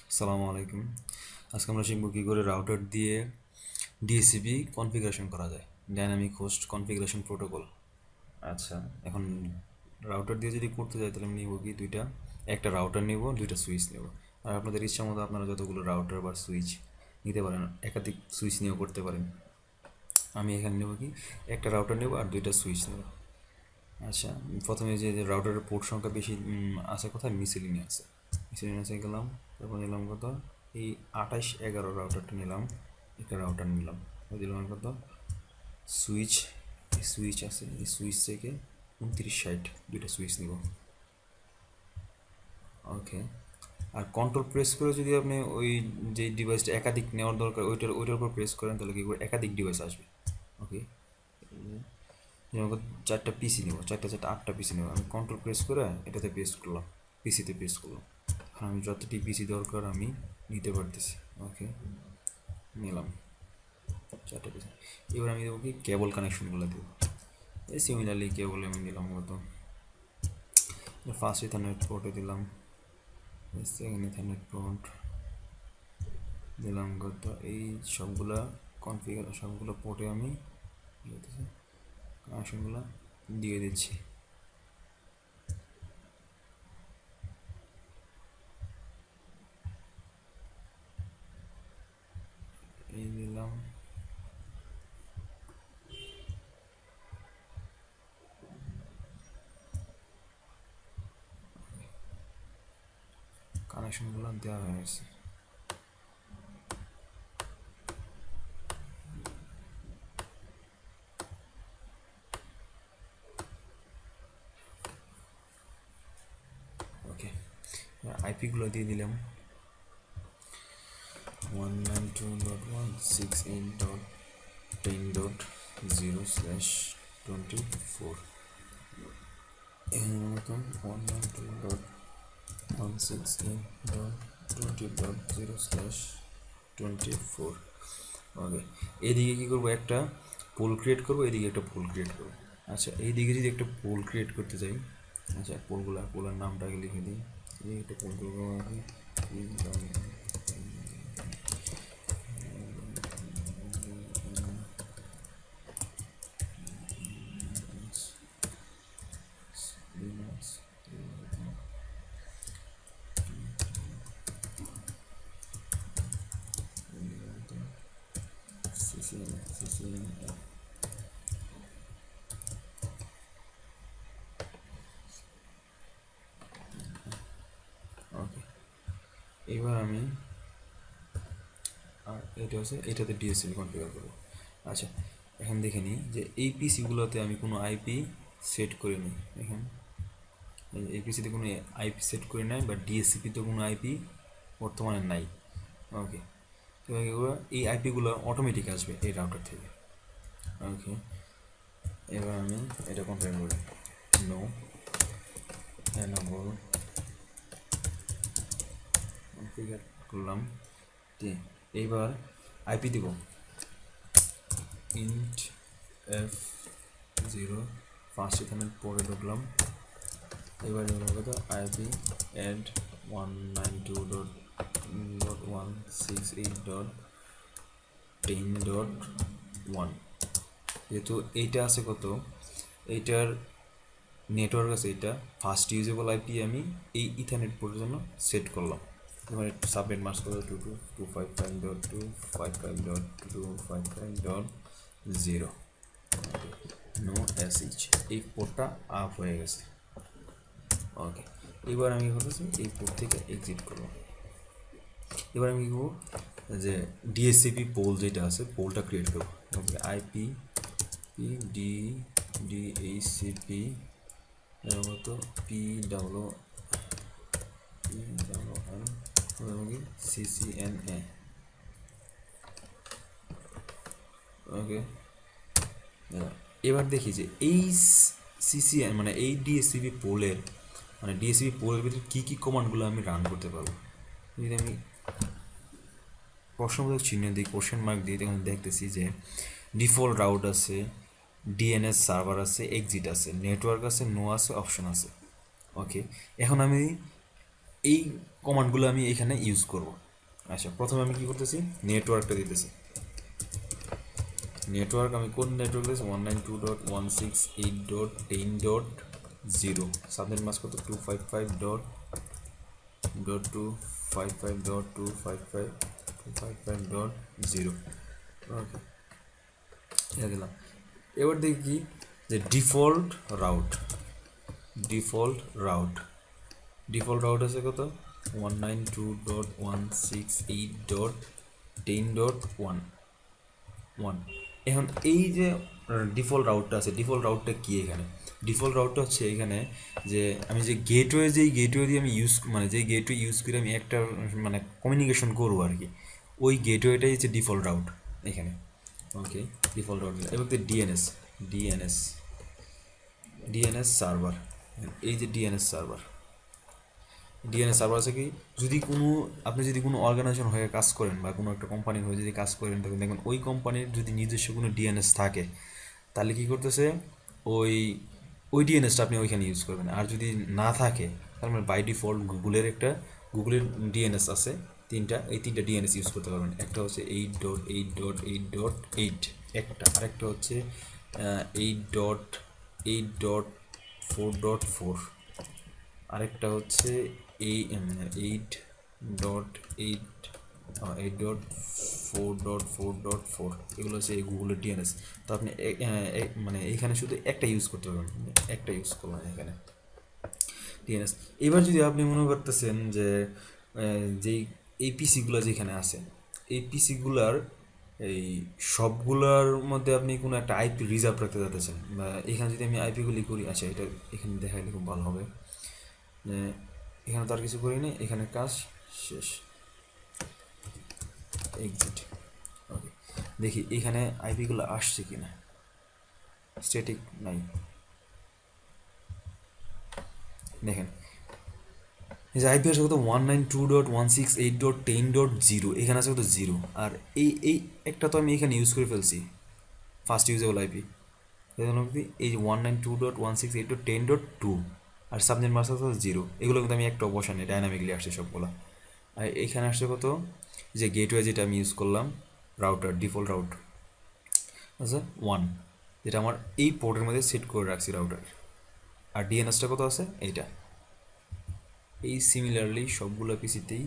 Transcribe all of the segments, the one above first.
আসসালামু আলাইকুম। আজকে আমরা শিখব কী করে রাউটার দিয়ে ডিএসসিপি কনফিগারেশন করা যায়, ডাইনামিক হোস্ট কনফিগারেশন প্রোটোকল। আচ্ছা, এখন রাউটার দিয়ে যদি করতে যাই তাহলে আমি নিব কি একটা রাউটার নিব, দুইটা সুইচ নেব। আর আপনাদের ইচ্ছা মতো আপনারা যতগুলো রাউটার বা সুইচ নিতে পারেন, একাধিক সুইচ নিয়েও করতে পারেন। আমি এখানে নেব কি একটা রাউটার নেব আর দুইটা সুইচ নেব। আচ্ছা, প্রথমে যে রাউটারের পোর্ট সংখ্যা বেশি আছে কোথায়, মিসেলিনিয়াসে গেলাম। তারপর নিলাম কত, এই 2811 রাউটারটা নিলাম, একটা রাউটার নিলাম। দিলাম কত সুইচ, সুইচ আছে, এই সুইচ থেকে 2960 দুইটা সুইচ নিব। ওকে, আর কন্ট্রোল প্রেস করে যদি আপনি ওই যে ডিভাইসটা একাধিক নেওয়ার দরকার ওইটার উপর প্রেস করেন তাহলে কি করে একাধিক ডিভাইস আসবে। ওকে, যেমন চারটা পিসি নেব, চারটা 8টা পিসি নেব। আমি কন্ট্রোল প্রেস করে এটাতে পেস্ট করলাম, পিসিতে পেস্ট করলাম। আমি যতটি পিসি দরকার আমি নিতে পারতেছি। ওকে, নিলাম চারটা পিসি। এবার আমি দেবো কি কেবল কানেকশনগুলো দেবো। এই সিমিলারলি কেবল আমি দিলাম কত, ফার্স্ট ইথারনেট পোর্টে দিলাম, সেকেন্ড ইথারনেট পোর্ট দিলাম কত, এই সবগুলা কনফিগার সবগুলো পোর্টে আমি কানেকশনগুলো দিয়ে দিচ্ছি। এই দিলাম, কানেকশনগুলো দেওয়া হয়ে গেছে। ওকে, আইপিগুলো দিয়ে দিলাম 192.168.10.0/24, এর মতন 192.168.20.0/24। ওকে, এইদিকে কী করবো, একটা পোল ক্রিয়েট করবো, এইদিকে একটা পোল ক্রিয়েট করবো। আচ্ছা, এইদিকে যদি একটা পোল ক্রিয়েট করতে চাই, আচ্ছা পোলার নামটা আগে লিখে দিই। এই একটা পোল করবো আগে, ওকে, এবার আমি আর এটা হচ্ছে এটাতে ডিএসএল কনফিগার করবো। আচ্ছা, এখন দেখে নিই যে এই পিসিগুলোতে আমি কোনো আইপি সেট করিনি। এখন এই পিসিতে কোনো আইপি সেট করে নাই, বা ডিএসসিপিতে কোনো আইপি বর্তমানে নাই। ওকে, তো এগুলো এই আইপিগুলো অটোমেটিক আসবে এই রাউটার থেকে। ওকে, এবার আমি এটা কনফিগার করি, নো এনেবল কনফিগার করলাম। এইবার আইপি দিব ইন্ট F0, ফার্স্ট এখানে পরে ঢুকলাম। এবার কত আইপি অ্যাড 192.168.10.1, যেহেতু এইটা আছে কত, এইটার নেটওয়ার্ক আছে, এইটা ফার্স্ট ইউজেবল আইপি আমি এই ইথারনেট পোর্টের জন্য সেট করলাম। এবার সাবনেট মাস্ক করো 222.255.255.0, নো এসএইচ, এই পোর্টটা আপ হয়ে গেছে। ওকে, এবার আমি করতেছি এই পোর্ট থেকে এক্সিট করবো। এবার আমি করবো যে ডিএসসিপি পোল যেটা আছে, পোলটা ক্রিয়েট করবো। ওকে, আইপি ডি ডিএইচসিপি এর মতো PWN CCNA। ওকে, এবার দেখি যে এই সিসিএন মানে এই ডিএসসিপি পোলের ভিতরে কী কী কমান্ডগুলো আমি রান করতে পারবো। যদি আমি প্রশ্নবোধক চিহ্ন দিই, কোশ্চেন মার্ক দিই, তখন দেখতেছি যে ডিফল্ট রাউট আছে, ডিএনএস সার্ভার আছে, এক্সিট আছে, নেটওয়ার্ক আছে, নো আছে, অপশন আছে। ওকে, এখন আমি এই কমান্ডগুলো আমি এখানে ইউজ করব। আচ্ছা, প্রথমে আমি কি করতেছি, নেটওয়ার্কটা দিতেছি। নেটওয়ার্ক আমি কোন নেটওয়ার্ক দিয়েছি, 192.168.10.0, সাবনেট মাস্ক কত, 255.255.255.0। ওকে, এটা দিলাম। এবার দেখি কি, যে default route, default route default route আছে কত, 192.168.10.1 এখন এই যে ডিফল্ট রাউটটা আছে, ডিফল্ট রাউটটা কি এখানে, ডিফল্ট রাউটটা হচ্ছে এখানে যে আমি যে গেটওয়ে, যেই গেটওয়ে দিয়ে আমি ইউজ, মানে যেই গেটওয়ে ইউজ করে আমি একটা মানে কমিউনিকেশন করবো আর কি, ওই গেটওয়েটাই হচ্ছে ডিফল্ট রাউট এখানে। ওকে, ডিফল্ট রাউট। এবার ডিএনএস, ডিএনএস ডিএনএস সার্ভার, এই যে ডিএনএস সার্ভার, ডিএনএস সার্ভার আছে কি, যদি কোনো আপনি যদি কোনো অর্গানাইজেশন হয়ে কাজ করেন বা কোনো একটা কোম্পানির হয়ে যদি কাজ করেন, তখন দেখবেন ওই কোম্পানির যদি নিজস্ব কোনো ডিএনএস থাকে, তাহলে কী করতেছে, ওই ওই ডিএনএসটা আপনি ওইখানে ইউজ করবেন। আর যদি না থাকে, তার মানে বাই ডিফল্ট গুগলের ডিএনএস আছে তিনটা, এই তিনটা ডিএনএস ইউজ করতে পারবেন। একটা হচ্ছে 8.8.8.8 একটা, আরেকটা হচ্ছে 8.8.4.4, আরেকটা হচ্ছে এই 8.8.4.4.4, এগুলো হচ্ছে এই গুগলের ডিএনএস। তো আপনি মানে এইখানে শুধু একটা ইউজ করতে পারবেন, একটা ইউজ করবেন এখানে ডিএনএস। এবার যদি আপনি মনে করতেছেন যে যেই এই পিসিগুলো যেখানে আছে, এই পিসিগুলার এই সবগুলোর মধ্যে আপনি কোনো একটা আইপি রিজার্ভ রাখতে চাচ্ছেন, বা এখানে যদি আমি আইপিগুলি করি, আচ্ছা এটা এখানে দেখাইলে খুব ভালো হবে। এখানে তো আর কিছু করি না, এখানে কাজ শেষ, এক্সিট। ওকে, দেখি এখানে আইপিগুলো আসছে কিনা, স্ট্যাটিক নাই। দেখেন এই যে আইপি আছে কত, 192.168.10.0, এখানে আছে কত 0, আর এই একটা তো আমি এখানে ইউজ করে ফেলছি, ফার্স্ট ইউজেবল আইপি। এই যে 192.168.10.2 আর সাবনেট মাস্ক আছে 0, এগুলো কিন্তু আমি একটা বসানি, ডাইনামিকলি আসছে সবগুলো। আর এইখানে আসছে কত, যে গেটওয়ে যেটা আমি ইউজ করলাম, রাউটার ডিফল্ট রাউট আচ্ছা 1, যেটা আমার এই পোর্টের মধ্যে সেট করে রাখছি রাউটার। আর ডিএনএসটা কত আছে এইটা, এই সিমিলারলি সবগুলো পিসিতেই।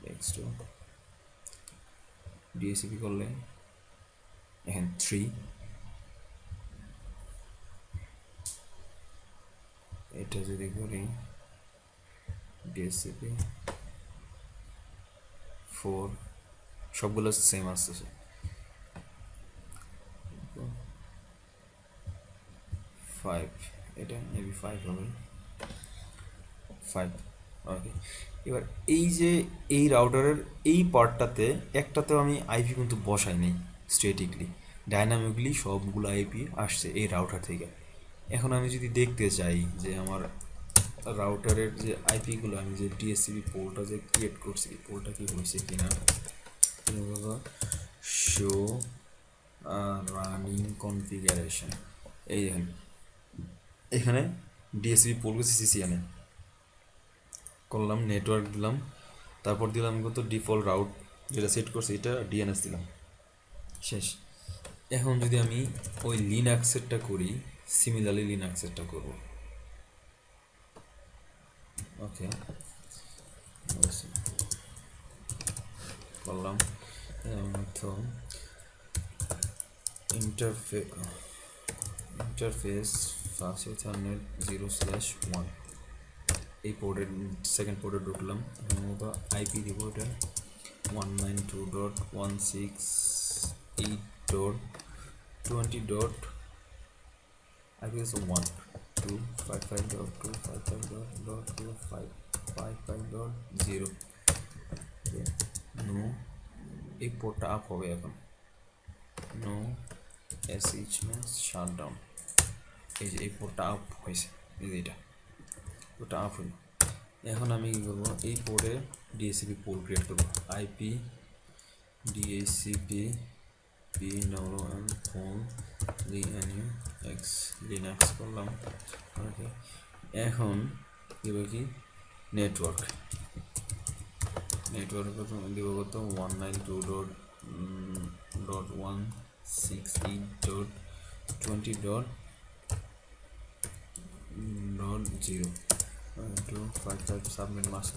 নেক্সট ডিএসিপি করলে এখন 3, এটা যদি করি ডিএসসিপি 4, সবগুলো সেম আসতেছে। 5, এটা মেবি 5 হবে, 5। ওকে, এবার এই যে এই রাউটারের এই পার্টটাতে একটাতেও আমি আইপি কিন্তু বসাই নেই, স্ট্যাটিকলি ডাইনামিকলি সবগুলো আইপি আসছে এই রাউটার থেকে। এখন আমি যদি দেখতে চাই যে আমার রাউটারের যে আইপিগুলো, আমি যে ডিএসসিপি পোলটা যে ক্রিয়েট করছি, পোলটা কি হয়েছে কিনা, শো রানিং কনফিগারেশন, এই দেখেন এখানে ডিএসসিপি পোল করছি সিসিএনে করলাম, নেটওয়ার্ক দিলাম, তারপর দিলাম কত ডিফল্ট রাউট যেটা সেট করছি, এটা ডিএনএস দিলাম, শেষ। এখন যদি আমি ওই লিনাক্সেরটা করি, সিমিলারলি লিনাক্সেরটা করব। ওকে, করলাম, তো ইন্টারফেস ফার্স্ট ইথারনেট 0/1, এই পোর্টের সেকেন্ড পোর্টে ঢুকলাম, আইপি দিব এটা 192.168.20. আইপি হচ্ছে 1.255.255.255.0। নো, এই পোর্টটা আপ হবে এখন, নো এসএইচ শাটডাউন, এই যে এই পোর্টটা আপ হয়েছে, এই যে এটা ওটা আপ হইল। এখন আমি কী করবো, এই পোর্টে ডিএসসিপি পোল ক্রিয়েট করবো, আইপি ডিএসসিপি PWM পোল লিএনইউএক্স লিনাক্স করলাম। ওকে, এখন দিব কি নেটওয়ার্ক, নেটওয়ার্ক কত দিব, কত 192.168.20.0 255 সাবনেট মাস্ক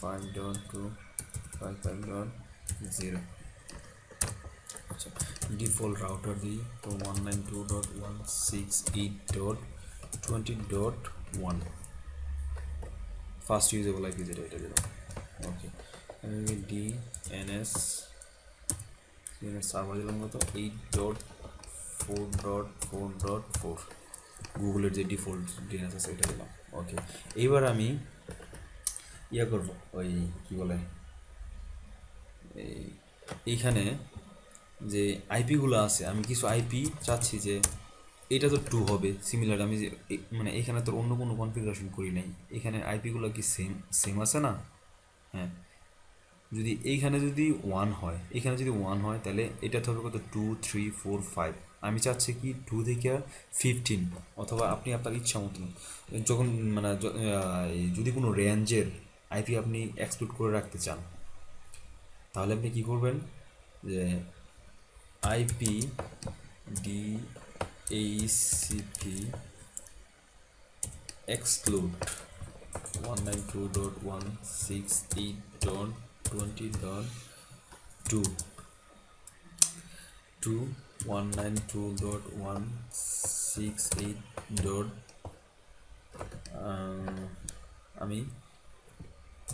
5.255.0। আচ্ছা, ডিফল্ট রাউটার দিই তো 192.168.20.1 ফার্স্ট ইউজেবল আইপি যেটা, এটা দিলাম। ওকে, ডিএনএস সার্ভার দিলাম কত 8.4.4.4, গুগলের যে ডিফল্ট ডিএনএস আছে এটা দিলাম। ওকে, এইবার আমি ইয়া করব, ওই কী বলে এইখানে যে আইপিগুলো আছে, আমি কিছু আইপি চাচ্ছি যে এটা তো 2 হবে সিমিলার, আমি যে মানে এখানে তো অন্য কোনো কনফিগারেশন করি নাই, এখানে আইপিগুলো কি সেম সেম আছে না? হ্যাঁ, যদি এইখানে যদি 1 হয়, এখানে যদি 1 হয় তাহলে এটা তো হবে কত 2 3 4 5। আমি চাচ্ছি কি 2 থেকে 15, অথবা আপনি আপনার ইচ্ছা মতন যখন মানে যদি কোনো রেঞ্জের আইপি আপনি এক্সক্লুড করে রাখতে চান, তাহলে আপনি কি করবেন যে আইপি ডিএইচসিপি exclude 192.168.20.2 to 192.168. আমি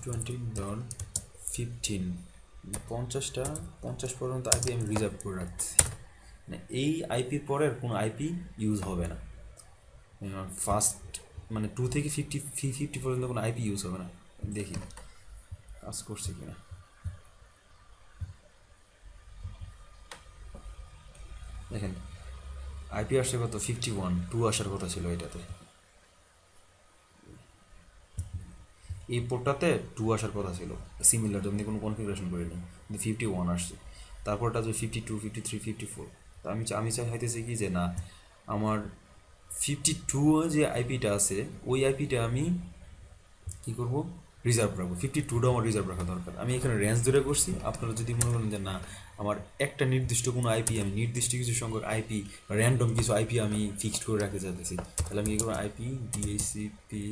20.15 50 পর্যন্ত আইপি আমি রিজার্ভ করে রাখছি, মানে এই আইপির পরের কোনো আইপি ইউজ হবে না। ফার্স্ট মানে 2 থেকে 50 পর্যন্ত কোনো আইপি ইউজ হবে না। দেখি কাজ করছে কিনা। দেখেন আইপি আসছে কত 51, 2 আসার কথা ছিল এটাতে, এই পোর্টটাতে 2 আসার কথা ছিল সিমিলার, যেমনি কোনো কনফিগারেশন করিনি, কিন্তু 51 আসছে। তারপরটা যে 52 53 54, তো আমি চাই হইতেছে কি যে না, আমার 52 যে আইপিটা আছে ওই আইপিটা আমি কী করবো, রিজার্ভ রাখবো। 52টা আমার রিজার্ভ রাখা দরকার। আমি এখানে রেঞ্জ ধরে করছি, আপনারা যদি মনে করেন যে না আমার একটা নির্দিষ্ট কোনো আইপি, আমি নির্দিষ্ট কিছু সংখ্যক আইপি বা র্যান্ডম কিছু আইপি আমি ফিক্সড করে রাখতে চাইতেছি, তাহলে আমি কী করবো, আইপি ডিএইচসিপি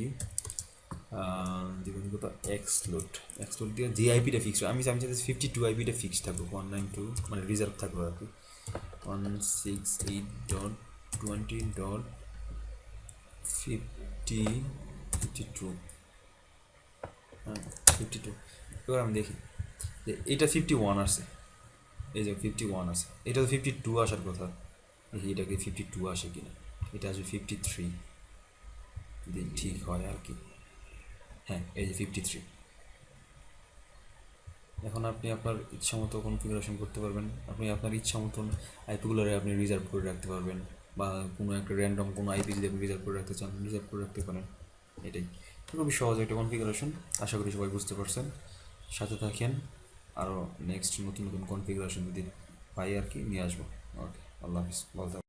দেখুন কত এক্সক্লুড দিয়ে যে আইপিটা ফিক্সড, আমি চাইতেছি 52 আইপিটা ফিক্সড থাকবো, 192 মানে রিজার্ভ থাকবো আর কি, 168.20.52 হ্যাঁ 52। এবার আমি দেখি যে এটা 51 আসে, এই যে 51 আছে, এটা তো 52 আসার কথা, দেখি এটাকে 52 আসে কিনা, এটা আসবে 53, যদি ঠিক হয় আর কি। হ্যাঁ, এই যে 53। এখন আপনি আপনার ইচ্ছা মতো কনফিগারেশন করতে পারবেন, আপনি আপনার ইচ্ছা মতন আইপিগুলোরে আপনি রিজার্ভ করে রাখতে পারবেন, বা কোনো একটা র্যান্ডম কোনো আইপি যদি আপনি রিজার্ভ করে রাখতে চান রিজার্ভ করে রাখতে পারেন। এটাই খুবই সহজ একটা কনফিগারেশন, আশা করি সবাই বুঝতে পারছেন। সাথে থাকেন, আরও নেক্সট নতুন নতুন কনফিগারেশন যদি পাই আর কি নিয়ে আসবো। ওকে, আল্লাহ হাফিজ, ভালো থাকবেন।